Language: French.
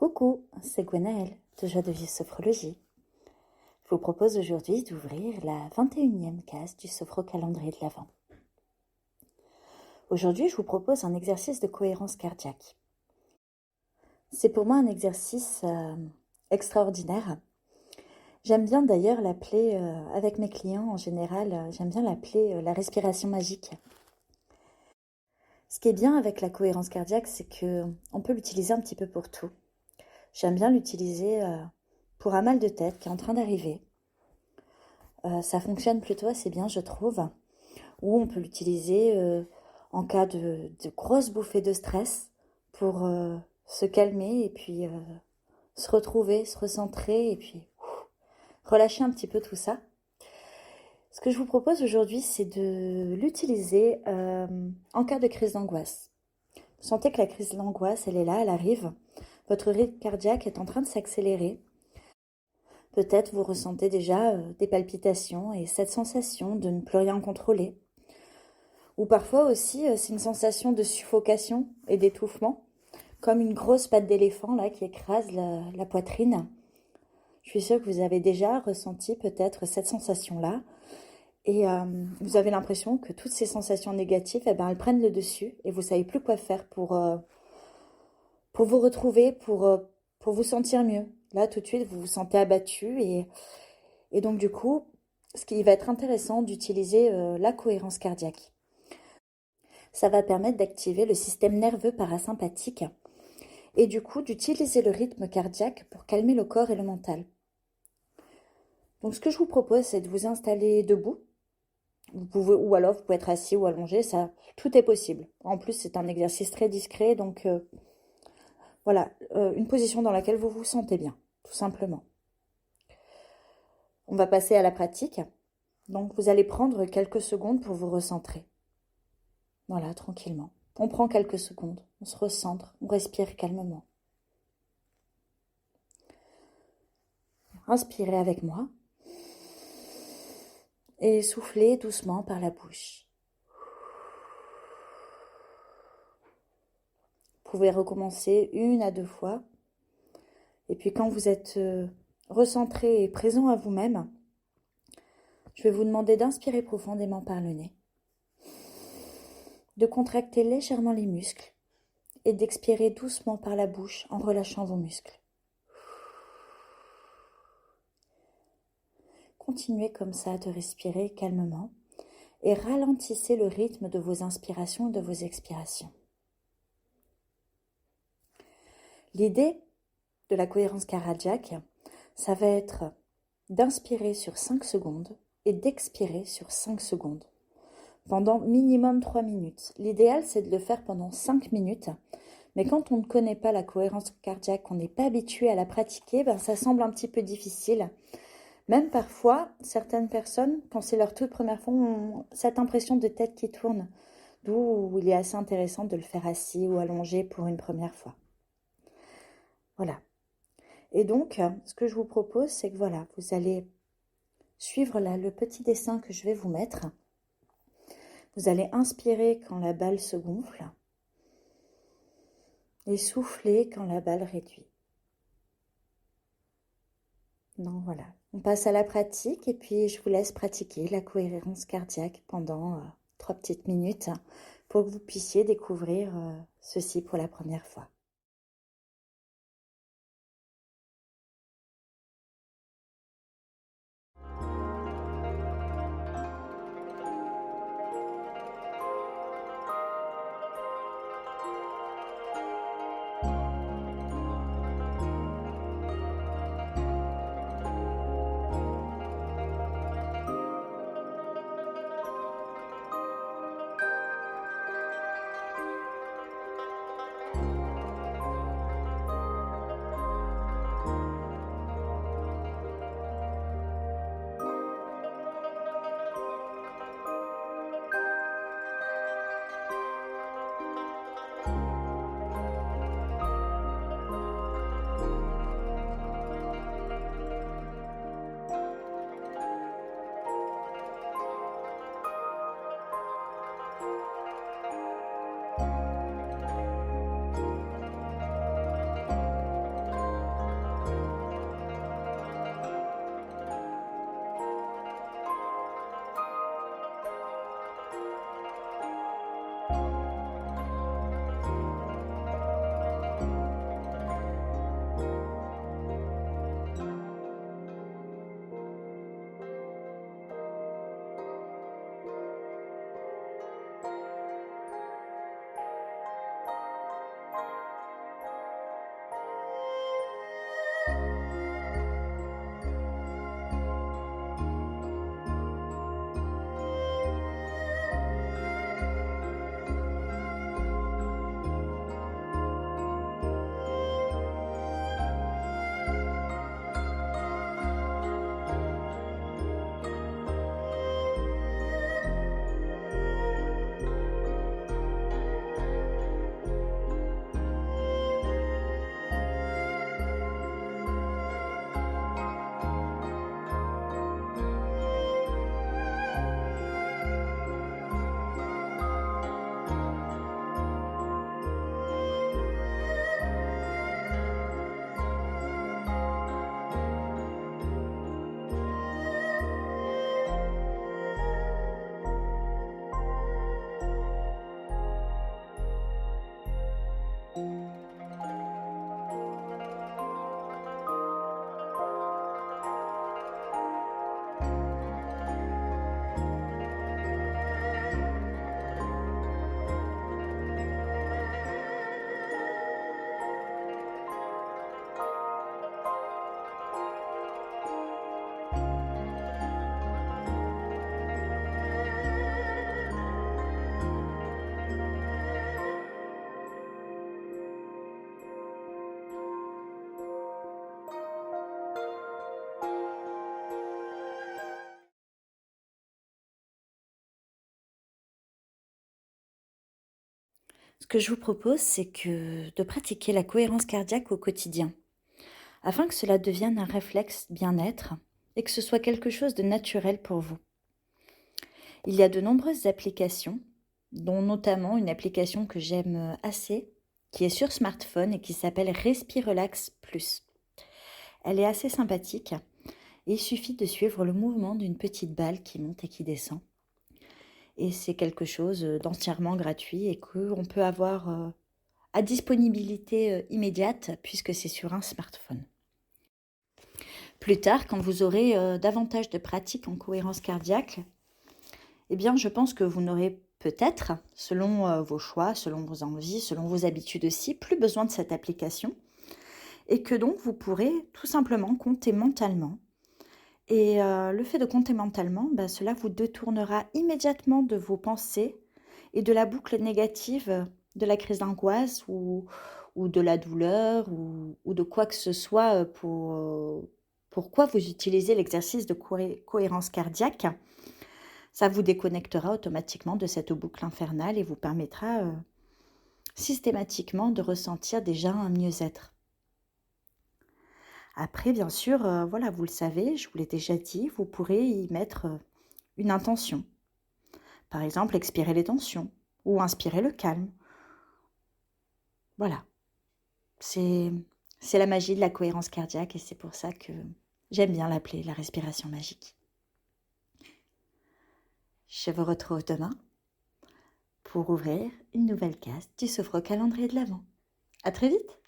Coucou, c'est Gwenaëlle de Joie de Vie Sophrologie. Je vous propose aujourd'hui d'ouvrir la 21e case du sophro-calendrier de l'Avent. Aujourd'hui, je vous propose un exercice de cohérence cardiaque. C'est pour moi un exercice extraordinaire. J'aime bien d'ailleurs l'appeler, avec mes clients en général, j'aime bien l'appeler la respiration magique. Ce qui est bien avec la cohérence cardiaque, c'est qu'on peut l'utiliser un petit peu pour tout. J'aime bien l'utiliser pour un mal de tête qui est en train d'arriver. Ça fonctionne plutôt assez bien, je trouve. Ou on peut l'utiliser en cas de grosses bouffées de stress pour se calmer et puis se retrouver, se recentrer et puis relâcher un petit peu tout ça. Ce que je vous propose aujourd'hui, c'est de l'utiliser en cas de crise d'angoisse. Vous sentez que la crise d'angoisse, elle est là, elle arrive. Votre rythme cardiaque est en train de s'accélérer. Peut-être vous ressentez déjà des palpitations et cette sensation de ne plus rien contrôler. Ou parfois aussi, c'est une sensation de suffocation et d'étouffement, comme une grosse patte d'éléphant là qui écrase la poitrine. Je suis sûre que vous avez déjà ressenti peut-être cette sensation-là. Et vous avez l'impression que toutes ces sensations négatives, elles prennent le dessus et vous ne savez plus quoi faire pour vous retrouver, pour vous sentir mieux. Là, tout de suite, vous vous sentez abattu et donc du coup, ce qui va être intéressant d'utiliser la cohérence cardiaque. Ça va permettre d'activer le système nerveux parasympathique et du coup d'utiliser le rythme cardiaque pour calmer le corps et le mental. Donc ce que je vous propose, c'est de vous installer debout. Ou alors vous pouvez être assis ou allongé, ça, tout est possible. En plus, c'est un exercice très discret, donc voilà, une position dans laquelle vous vous sentez bien, tout simplement. On va passer à la pratique. Donc vous allez prendre quelques secondes pour vous recentrer. Voilà, tranquillement. On prend quelques secondes, on se recentre, on respire calmement. Inspirez avec moi et soufflez doucement par la bouche. Vous pouvez recommencer 1 à 2 fois. Et puis quand vous êtes recentré et présent à vous-même, je vais vous demander d'inspirer profondément par le nez, de contracter légèrement les muscles et d'expirer doucement par la bouche en relâchant vos muscles. Continuez comme ça de respirer calmement et ralentissez le rythme de vos inspirations et de vos expirations. L'idée de la cohérence cardiaque, ça va être d'inspirer sur 5 secondes et d'expirer sur 5 secondes pendant minimum 3 minutes. L'idéal, c'est de le faire pendant 5 minutes, mais quand on ne connaît pas la cohérence cardiaque, qu'on n'est pas habitué à la pratiquer, ça semble un petit peu difficile. Même parfois, certaines personnes, quand c'est leur toute première fois, ont cette impression de tête qui tourne, d'où il est assez intéressant de le faire assis ou allongé pour une première fois. Voilà. Et donc, ce que je vous propose, c'est que voilà, vous allez suivre là le petit dessin que je vais vous mettre. Vous allez inspirer quand la balle se gonfle et souffler quand la balle réduit. Donc voilà, on passe à la pratique et puis je vous laisse pratiquer la cohérence cardiaque pendant 3 petites minutes pour que vous puissiez découvrir ceci pour la première fois. Ce que je vous propose, c'est de pratiquer la cohérence cardiaque au quotidien, afin que cela devienne un réflexe bien-être et que ce soit quelque chose de naturel pour vous. Il y a de nombreuses applications, dont notamment une application que j'aime assez, qui est sur smartphone et qui s'appelle Respirelax Plus. Elle est assez sympathique et il suffit de suivre le mouvement d'une petite balle qui monte et qui descend. Et c'est quelque chose d'entièrement gratuit et qu'on peut avoir à disponibilité immédiate puisque c'est sur un smartphone. Plus tard, quand vous aurez davantage de pratiques en cohérence cardiaque, eh bien, je pense que vous n'aurez peut-être, selon vos choix, selon vos envies, selon vos habitudes aussi, plus besoin de cette application et que donc vous pourrez tout simplement compter mentalement. Et le fait de compter mentalement, cela vous détournera immédiatement de vos pensées et de la boucle négative de la crise d'angoisse ou de la douleur ou de quoi que ce soit pourquoi vous utilisez l'exercice de cohérence cardiaque. Ça vous déconnectera automatiquement de cette boucle infernale et vous permettra systématiquement de ressentir déjà un mieux-être. Après, bien sûr, voilà, vous le savez, je vous l'ai déjà dit, vous pourrez y mettre une intention. Par exemple, expirer les tensions ou inspirer le calme. Voilà, c'est la magie de la cohérence cardiaque et c'est pour ça que j'aime bien l'appeler la respiration magique. Je vous retrouve demain pour ouvrir une nouvelle case du Sophro Calendrier de l'Avent. À très vite!